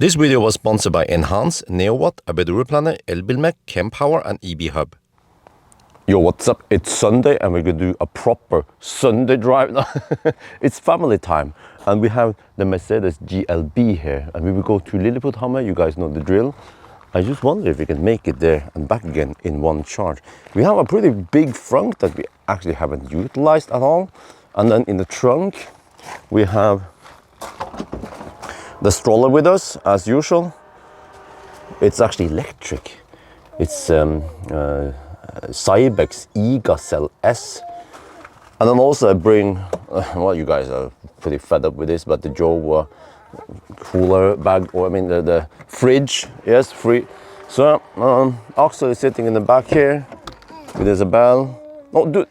This video was sponsored by Enhance, NeoWatt, ABRP, Elbilmek, Kempower and EB Hub. Yo, what's up? It's Sunday and we're gonna do a proper Sunday drive now. It's family time and we have the Mercedes GLB here and we will go to Lilleputthammer. You guys know the drill. I just wonder if we can make it there and back again in one charge. We have a pretty big front that we actually haven't utilized at all. And then in the trunk, we have the stroller with us as usual. It's actually electric. It's Cybex e-Gazelle S. And then also I bring, well, you guys are pretty fed up with this, but the Joe cooler bag, or I mean the fridge, yes, free. So Axel is sitting in the back here with his bell. Oh,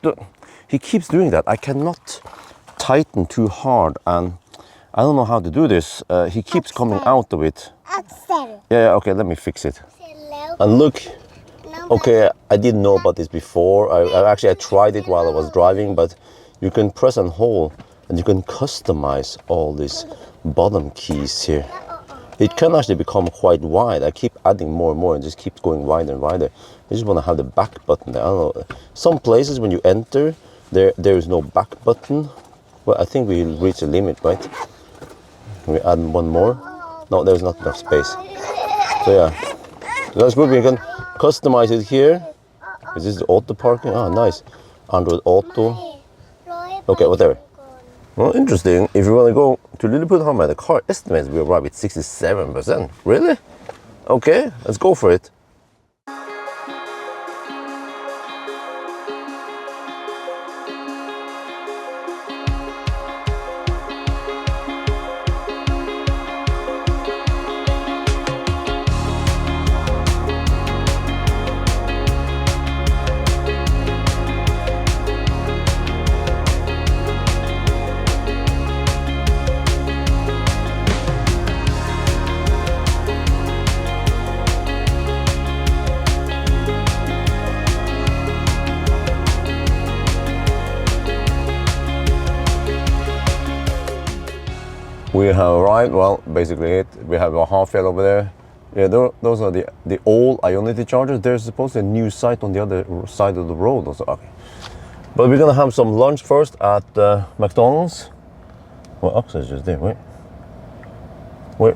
he keeps doing that. I cannot tighten too hard and I don't know how to do this. He keeps coming out of it. Yeah, okay, let me fix it. And look, okay, I didn't know about this before. I tried it while I was driving, but you can press and hold and you can customize all these bottom keys here. It can actually become quite wide. I keep adding more and more and just keeps going wider and wider. I just want to have the back button there. I don't know. Some places when you enter, there is no back button. Well, I think we reached a limit, right? Can we add one more? No, there's not enough space. So yeah, that's good. We can customize it here. Is this the auto parking? Oh, nice. Android Auto. Okay, whatever. Well, interesting. If you want to go to Lilleputthammer, the car estimates we arrive at 67%. Really? Okay, let's go for it. We have arrived, well, basically it. We have a half yard over there. Yeah, those are the old Ioniq chargers. There's supposed to be a new site on the other side of the road also. Okay. But we're gonna have some lunch first at McDonald's. Well, Axel's just there, wait. Where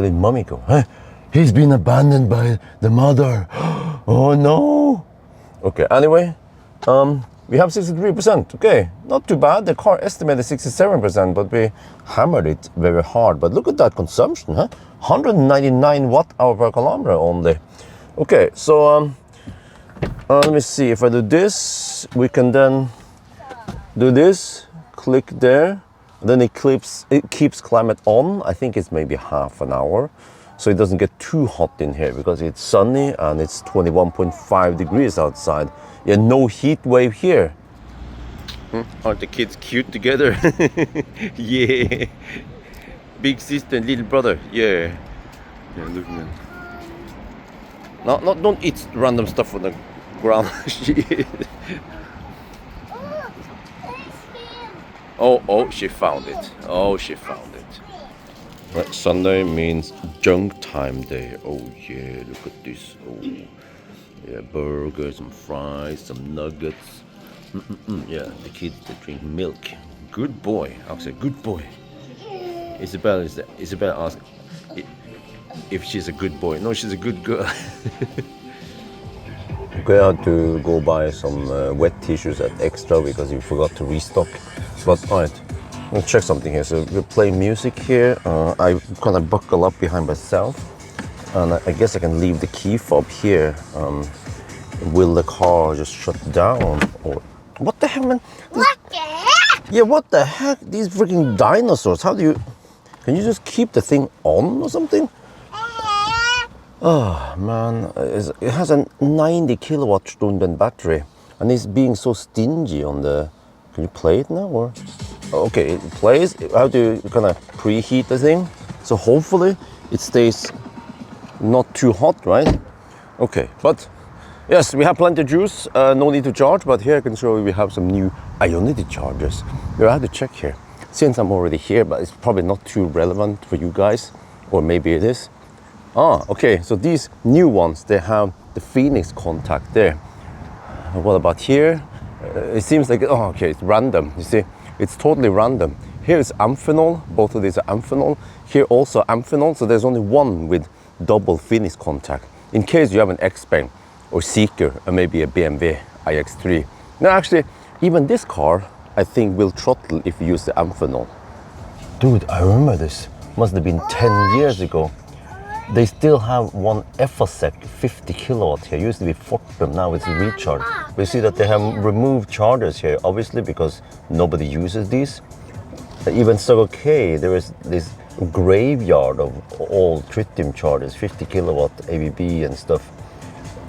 did mommy go? Huh? He's been abandoned by the mother. Oh no. Okay, anyway, we have 63%, okay, not too bad. The car estimated 67%, but we hammered it very hard. But look at that consumption, huh? 199 watt-hour per kilometer only. Okay, so let me see, if I do this, we can then do this, click there, then it keeps climate on. I think it's maybe half an hour, so it doesn't get too hot in here because it's sunny and it's 21.5 degrees outside. Yeah, no heat wave here. Aren't the kids cute together? Yeah. Big sister and little brother. Yeah. Yeah, look at that. No, don't eat random stuff on the ground. Oh, she found it. Oh, she found it. Right, Sunday means junk time day. Oh yeah, look at this. Oh. Yeah, burgers, some fries, some nuggets. Yeah, the kids that drink milk. Good boy. I'll say good boy. Isabel asked if she's a good boy. No, she's a good girl. Okay, I had to go buy some wet t-shirts at Extra because we forgot to restock. But alright, let's check something here. So we play music here. I kind of buckle up behind myself. And I guess I can leave the key fob here. Will the car just shut down? Or what the heck, man? What the heck? Yeah, what the heck? These freaking dinosaurs. How do you? Can you just keep the thing on or something? Oh man, it has a 90 kilowatt Stunde battery, and it's being so stingy on the. Can you play it now or? Okay, it plays. How do you kind of preheat the thing? So hopefully it stays not too hot, right? Okay, but yes, we have plenty of juice, no need to charge, but here I can show you we have some new Ioniq chargers. I have to check here, since I'm already here, but it's probably not too relevant for you guys. or maybe it is. Ah, okay, so these new ones, they have the Phoenix contact there. What about here? It seems like, oh, okay, it's random. You see, it's totally random. Here is amphenol, both of these are amphenol. Here also amphenol, so there's only one with double Phoenix contact. In case you have an X-Bang or Seeker or maybe a BMW iX3. Now actually, even this car, I think will throttle if you use the amphenol. Dude, I remember this. Must have been 10 years ago. They still have one EFOSEC 50 kilowatt here. It used to be Fortum, now it's Recharge. We see that they have removed chargers here, obviously because nobody uses these. Even Circle K, there is this graveyard of all tritium chargers, 50 kilowatt ABB and stuff.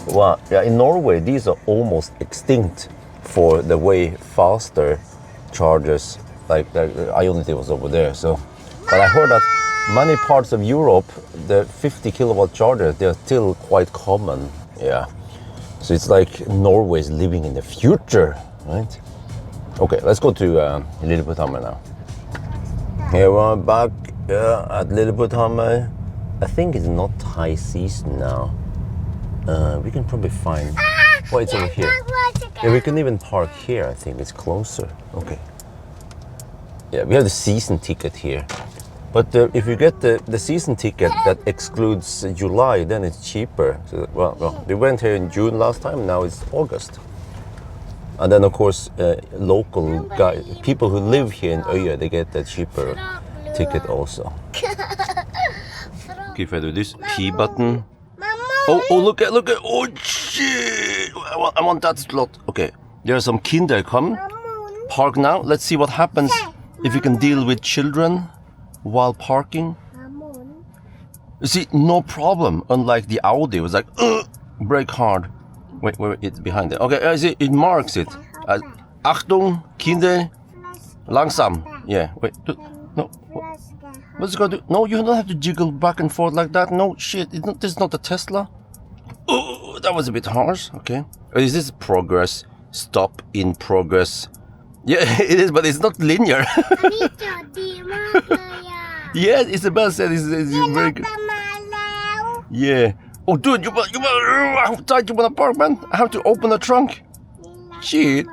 Wow, yeah, in Norway, these are almost extinct for the way faster chargers, like Ioniq was over there. So, but I heard that many parts of Europe, the 50 kilowatt chargers, they're still quite common. Yeah. So it's like Norway's living in the future, right? Okay, let's go to Lilleputthammer now. Here we're back at Lilleputthammer. I think it's not high season now. We can probably find, well, it's over here. Yeah, we can even park here, I think it's closer. Okay. Yeah, we have the season ticket here. But if you get the season ticket that excludes July, then it's cheaper. So, well, we went here in June last time, now it's August. And then of course, local guys, people who live here in Øya, they get the cheaper ticket also. Okay, if I do this P button. Oh, look at, oh shit! I want that slot. Okay, there are some kinder come. Park now. Let's see what happens if you can deal with children while parking. You see, no problem. Unlike the Audi, it was like, brake hard. Wait, it's behind it. Okay, I see, it marks it. Achtung, Kinder, langsam. Yeah, wait, no. What's it gonna do? No, you don't have to jiggle back and forth like that. No, shit, this is not a Tesla. Oh, that was a bit harsh. Okay. Is this progress? Stop in progress. Yeah, it is, but it's not linear. Yeah, Isabel said it's very good. Yeah. Oh, dude, how tight you wanna park, man? I have to open the trunk. Shit.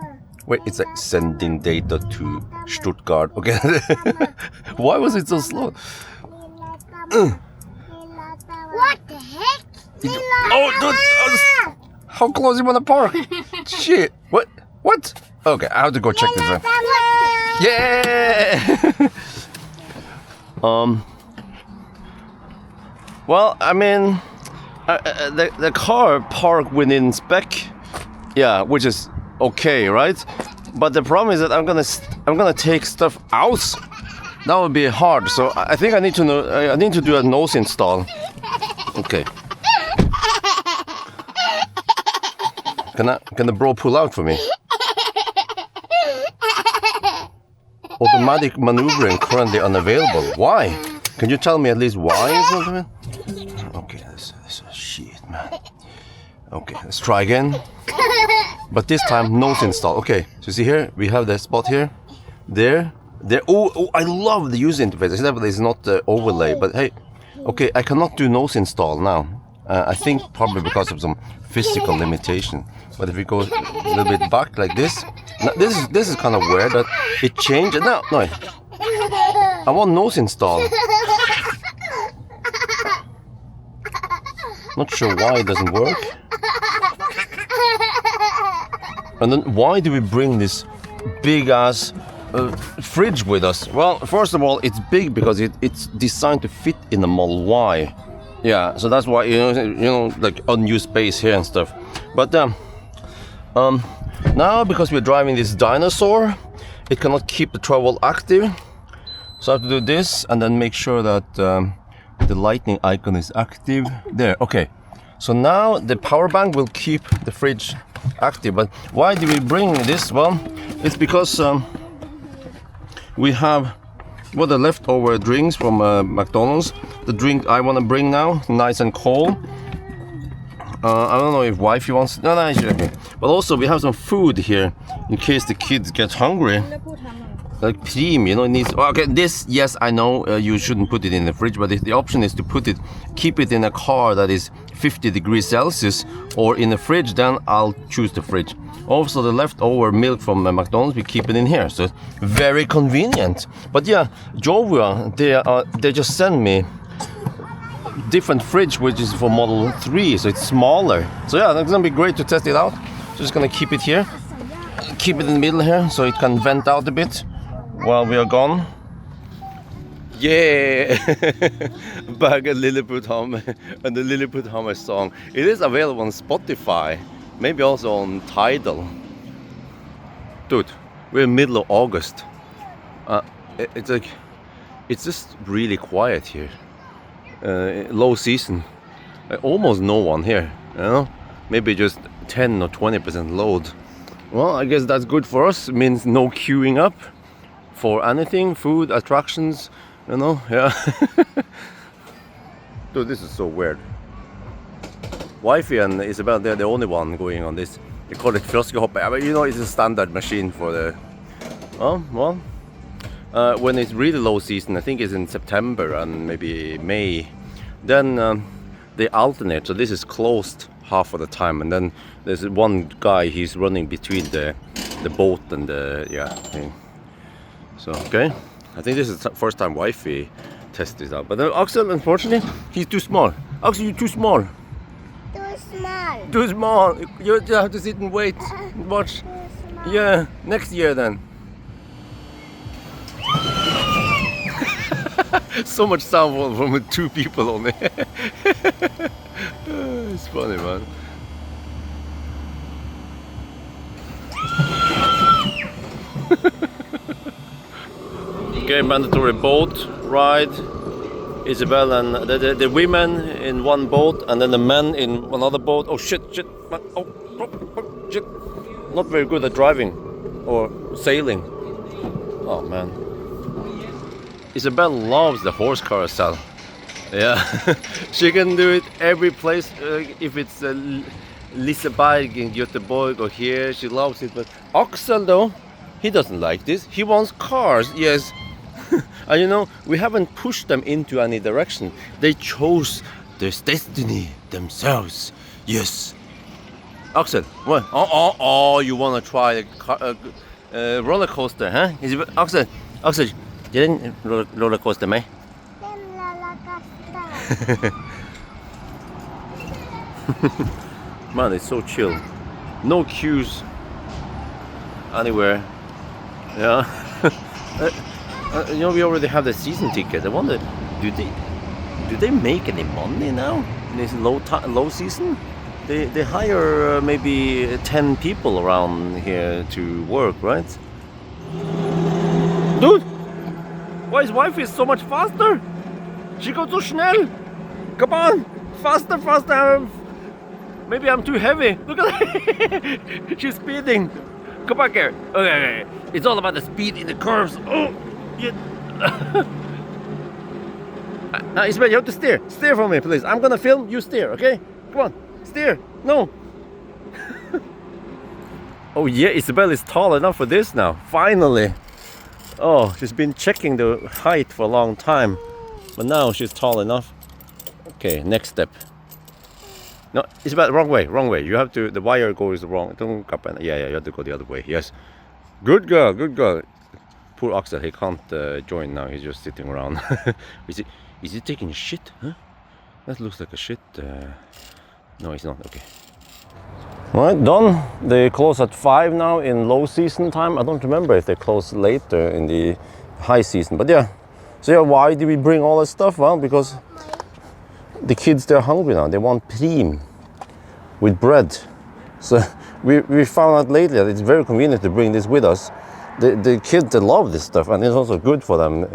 Wait, it's like sending data to Stuttgart. Okay. Why was it so slow? What the heck? Oh, dude. How close you wanna park? Shit. What? Okay, I have to go check this out. Yeah. Well, I mean, the car parked within spec, yeah, which is okay, right? But the problem is that I'm gonna take stuff out. That would be hard. So I think I need to do a nose install. Okay. Can the bro pull out for me? Automatic maneuvering currently unavailable. Why? Can you tell me at least why? Okay, this is shit, man. Okay, let's try again. But this time, nose install. Okay, so see here, we have the spot here. There. Oh, I love the user interface. It's not the overlay, but hey, okay, I cannot do nose install now. I think probably because of some physical limitation. But if we go a little bit back like this, now, this is kind of weird that it changed. No, I want nose install. Not sure why it doesn't work. And then why do we bring this big ass fridge with us? Well, first of all, it's big because it's designed to fit in a Model Y. Yeah, so that's why you know, like unused space here and stuff. But now because we're driving this dinosaur, it cannot keep the travel active. So I have to do this and then make sure that the lightning icon is active. There, okay. So now the power bank will keep the fridge active. But why do we bring this? Well, it's because we have the leftover drinks from McDonald's. The drink I want to bring now, nice and cold. I don't know if wifey wants. No, it's okay. But also we have some food here in case the kids get hungry. like Prim, you know, it needs. Okay, this, yes, I know you shouldn't put it in the fridge, but if the option is to keep it in a car that is 50 degrees Celsius or in the fridge, then I'll choose the fridge. Also, the leftover milk from McDonald's, we keep it in here, so very convenient. But yeah, Jovia, they just send me different fridge, which is for Model 3, so it's smaller. So yeah, that's gonna be great to test it out. Just gonna keep it here, keep it in the middle here, so it can vent out a bit while we are gone. Yeah! Back at Lilleputthammer and the Lilleputthammer song. It is available on Spotify, maybe also on Tidal. Dude, we're in middle of August. It's like, it's just really quiet here. Low season. Almost no one here, you know? Maybe just 10 or 20% load. Well, I guess that's good for us. It means no queuing up for anything, food, attractions, you know, yeah. Dude, this is so weird. Wifey and Isabel, they're the only one going on this. They call it froskehoppe. I mean, you know, it's a standard machine for the... Oh, well, when it's really low season, I think it's in September and maybe May, then they alternate. So this is closed half of the time, and then there's one guy, he's running between the boat and the, yeah, thing. So, okay. I think this is the first time Wifey tests this out. But then Axel, unfortunately, he's too small. Axel, you're too small. Too small. Too small. You have to sit and wait and watch. Yeah, next year then. So much sound from 2 people only. It's funny, man. Okay, mandatory boat ride. Isabel and the women in one boat, and then the men in another boat. Oh shit! Oh, shit! Not very good at driving or sailing. Oh man. Isabel loves the horse carousel. Yeah, she can do it every place. If it's Liseberg in Göteborg or here, she loves it. But Axel though, he doesn't like this. He wants cars. Yes. And you know, we haven't pushed them into any direction. They chose their destiny themselves. Yes. Axel, what? Oh, you want to try a roller coaster, huh? Axel, get roller coaster, mate. Man, it's so chill. No queues anywhere. Yeah. You know, we already have the season ticket. I wonder, do they make any money now in this low season? They hire maybe 10 people around here to work, right? Dude, why is Wifey so much faster? She goes so schnell. Come on, faster. Maybe I'm too heavy. Look at that. She's speeding. Come back here. Okay. It's all about the speed in the curves. Oh. Yeah. Isabel, you have to steer. Steer for me, please. I'm gonna film. You steer, okay? Come on, steer. No. Oh yeah, Isabel is tall enough for this now. Finally. Oh, she's been checking the height for a long time, but now she's tall enough. Okay, next step. No, Isabel, wrong way. You have to. The wire goes wrong. Don't go. Yeah. You have to go the other way. Yes. Good girl. Poor Axel, he can't join now. He's just sitting around. Is he taking a shit? Huh? That looks like a shit. No, he's not. Okay. All right, done. They close at 5 now in low season time. I don't remember if they close later in the high season, but yeah. So yeah, why did we bring all this stuff? Well, because the kids, they're hungry now. They want Prim with bread. So we found out lately that it's very convenient to bring this with us. The kids, they love this stuff, and it's also good for them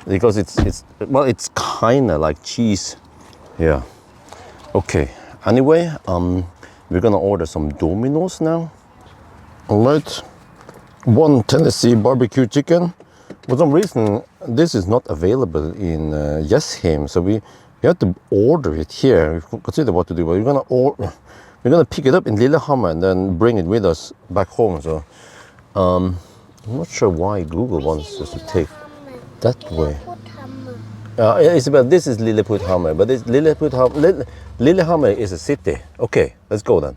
because it's kind of like cheese. Yeah. Okay. Anyway, we're gonna order some Domino's now. All right. 1 Tennessee barbecue chicken. For some reason, this is not available in Jessheim, so we have to order it here. We consider what to do, but we're gonna pick it up in Lillehammer and then bring it with us back home. So. I'm not sure why Google wants us to take that way. Lilleputthammer. Isabel, this is Lilleputthammer, but this Lillehammer is a city. Okay, let's go then.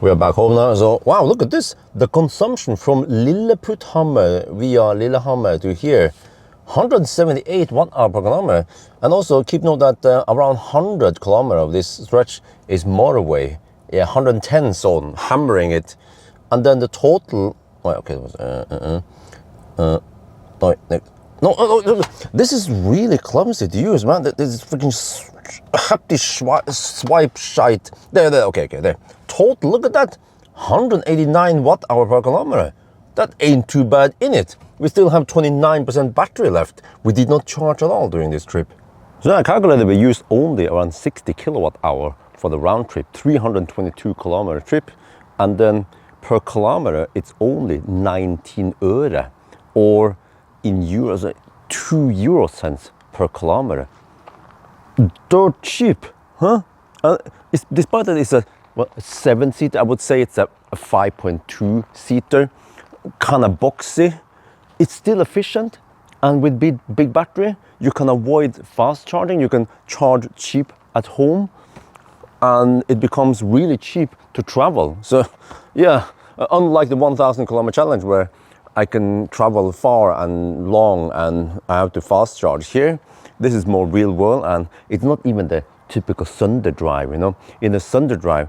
We are back home now, so wow, look at this. The consumption from Lilleputthammer via Lillehammer to here, 178 watt-hour per kilometer. And also keep note that around 100 kilometers of this stretch is motorway. Yeah, 110 zone, hammering it. And then the total, oh, okay, it was, no, this is really clumsy to use, man. This is freaking happy swipe shite. There, okay, there. Total, look at that, 189 watt-hour per kilometer. That ain't too bad in it. We still have 29% battery left. We did not charge at all during this trip. So I calculated we used only around 60 kilowatt-hour for the round trip, 322 kilometer trip. And then per kilometer, it's only 19 øre, or in euros, 2 euro cents per kilometer. Dirt cheap, huh? Despite that it's a 7-seater, I would say it's a 5.2-seater, kind of boxy. It's still efficient, and with big battery, you can avoid fast charging. You can charge cheap at home, and it becomes really cheap to travel. So, yeah, unlike the 1,000 kilometer challenge where I can travel far and long and I have to fast charge here, this is more real world, and it's not even the typical Sunday drive, you know. In the Sunday drive,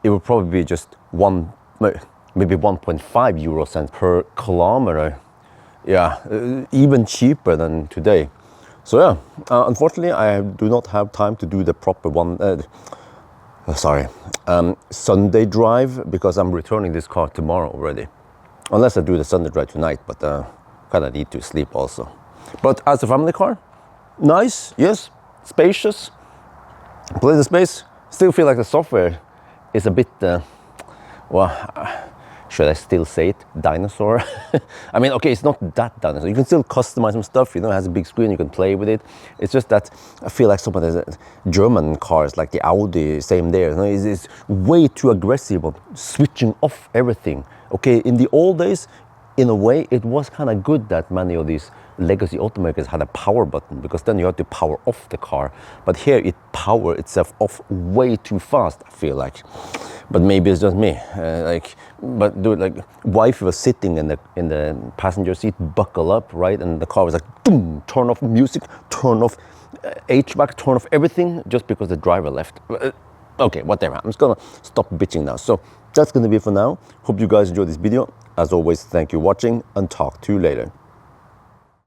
it would probably be just maybe 1.5 euro cents per kilometer. Yeah, even cheaper than today. So yeah, unfortunately, I do not have time to do the proper Sunday drive, because I'm returning this car tomorrow already. Unless I do the Sunday drive tonight, but kind of need to sleep also. But as a family car, nice, yes, spacious, plenty of space. Still feel like the software is a bit, should I still say it, dinosaur? I mean, okay, it's not that dinosaur. You can still customize some stuff, you know, it has a big screen, you can play with it. It's just that I feel like some of the German cars, like the Audi, same there, you know, is way too aggressive on switching off everything. Okay, in the old days, in a way, it was kind of good that many of these legacy automakers had a power button, because then you had to power off the car. But here it powers itself off way too fast, I feel like. But maybe it's just me. But dude, like, wife was sitting in the passenger seat, buckle up, right? And the car was like, boom, turn off music, turn off HVAC, turn off everything, just because the driver left. Okay, whatever. I'm just gonna stop bitching now. So that's gonna be it for now. Hope you guys enjoyed this video. As always, thank you for watching, and talk to you later.